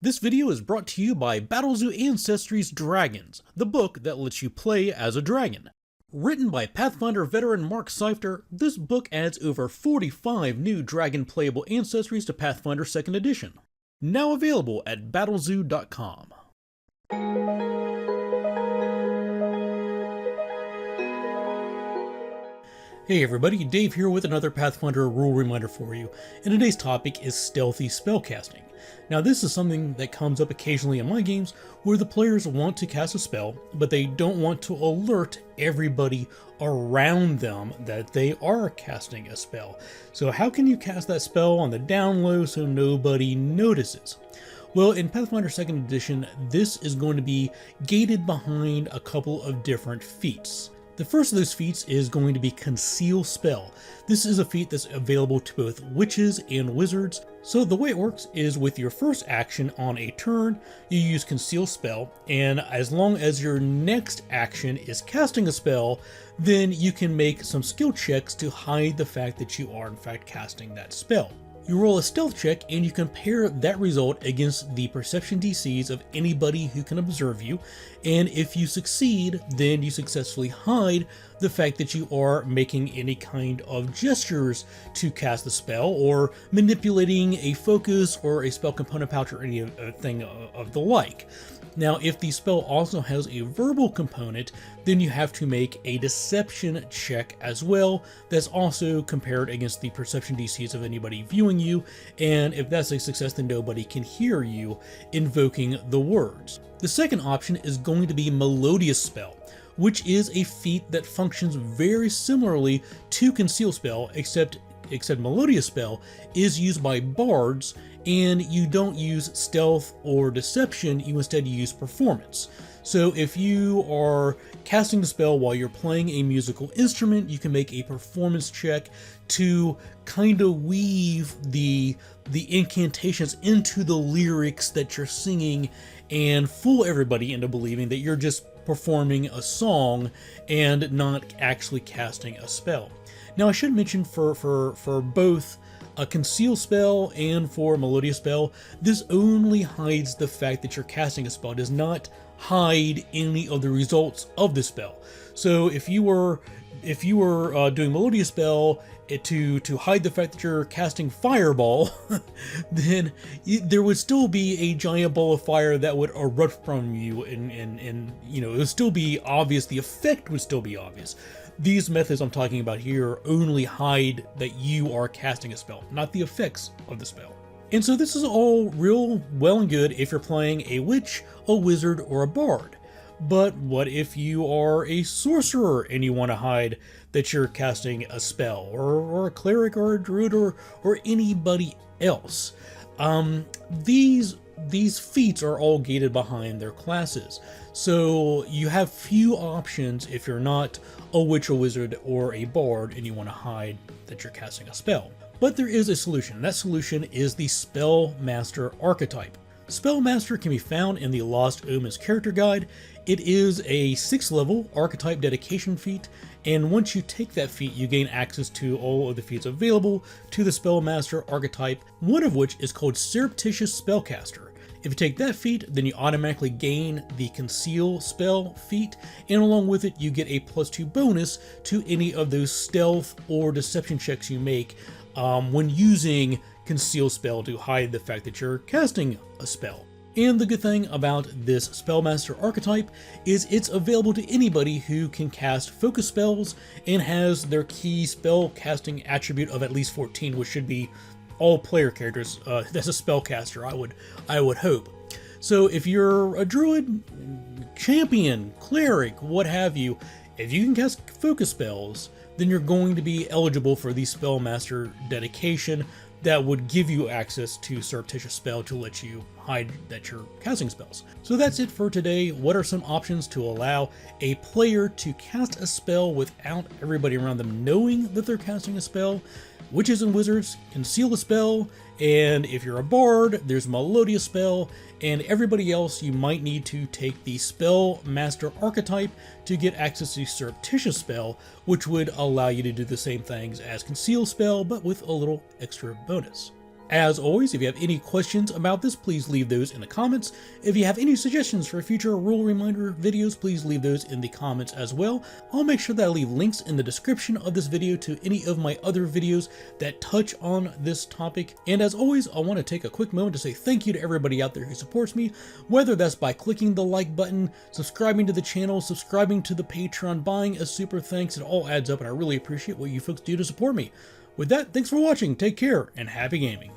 This video is brought to you by Battlezoo Ancestry's Dragons, the book that lets you play as a dragon. Written by Pathfinder veteran Mark Seifter, this book adds over 45 new dragon playable ancestries to Pathfinder 2nd Edition. Now available at battlezoo.com. Hey everybody, Dave here with another Pathfinder rule reminder for you, and today's topic is Stealthy Spellcasting. Now this is something that comes up occasionally in my games where the players want to cast a spell, but they don't want to alert everybody around them that they are casting a spell. So how can you cast that spell on the down low so nobody notices? Well, in Pathfinder 2nd Edition, this is going to be gated behind a couple of different feats. The first of those feats is going to be Conceal Spell. This is a feat that's available to both witches and wizards. So the way it works is with your first action on a turn, you use Conceal Spell, and as long as your next action is casting a spell, then you can make some skill checks to hide the fact that you are in fact casting that spell. You roll a stealth check and you compare that result against the perception DCs of anybody who can observe you, and if you succeed, then you successfully hide the fact that you are making any kind of gestures to cast the spell, or manipulating a focus or a spell component pouch or anything of the like. Now, if the spell also has a verbal component, then you have to make a deception check as well. That's also compared against the perception DCs of anybody viewing you, and if that's a success, then nobody can hear you invoking the words. The second option is going to be Melodious Spell, which is a feat that functions very similarly to Conceal Spell, except Melodious Spell is used by bards, and you don't use stealth or deception, you instead use performance. So if you are casting the spell while you're playing a musical instrument, you can make a performance check to kind of weave the incantations into the lyrics that you're singing and fool everybody into believing that you're just performing a song and not actually casting a spell. Now I should mention for both a Conceal Spell and for Melodious Spell, this only hides the fact that you're casting a spell. It does not hide any of the results of the spell. So if you were doing Melodious Spell to hide the fact that you're casting Fireball, then there would still be a giant ball of fire that would erupt from you, and you know, it would still be obvious. The effect would still be obvious. These methods I'm talking about here only hide that you are casting a spell, not the effects of the spell. And so this is all real well and good if you're playing a witch, a wizard, or a bard. But what if you are a sorcerer and you want to hide that you're casting a spell, or a cleric, or a druid, or anybody else? These feats are all gated behind their classes, so you have few options if you're not a witch, a wizard, or a bard and you want to hide that you're casting a spell. But there is a solution. That solution is the Spellmaster archetype. Spellmaster can be found in the Lost Omens character guide. It is a 6th level archetype dedication feat, and once you take that feat, you gain access to all of the feats available to the Spellmaster archetype, one of which is called Surreptitious Spellcaster. If you take that feat, then you automatically gain the Conceal Spell feat, and along with it, you get a +2 bonus to any of those stealth or deception checks you make when using Conceal Spell to hide the fact that you're casting a spell. And the good thing about this Spellmaster archetype is it's available to anybody who can cast focus spells and has their key spell casting attribute of at least 14, which should be all player characters. That's a spellcaster, I would hope. So if you're a druid, champion, cleric, what have you, if you can cast focus spells, then you're going to be eligible for the Spellmaster dedication that would give you access to Surreptitious Spell to let you hide that you're casting spells. So that's it for today. What are some options to allow a player to cast a spell without everybody around them knowing that they're casting a spell? Witches and wizards Conceal a Spell, and if you're a bard, there's Melodious Spell, and everybody else you might need to take the Spellmaster archetype to get access to Surreptitious Spell, which would allow you to do the same things as Conceal Spell, but with a little extra bonus. As always, if you have any questions about this, please leave those in the comments. If you have any suggestions for future rule reminder videos, please leave those in the comments as well. I'll make sure that I leave links in the description of this video to any of my other videos that touch on this topic. And as always, I want to take a quick moment to say thank you to everybody out there who supports me, whether that's by clicking the like button, subscribing to the channel, subscribing to the Patreon, buying a super thanks. It all adds up, and I really appreciate what you folks do to support me. With that, thanks for watching, take care, and happy gaming.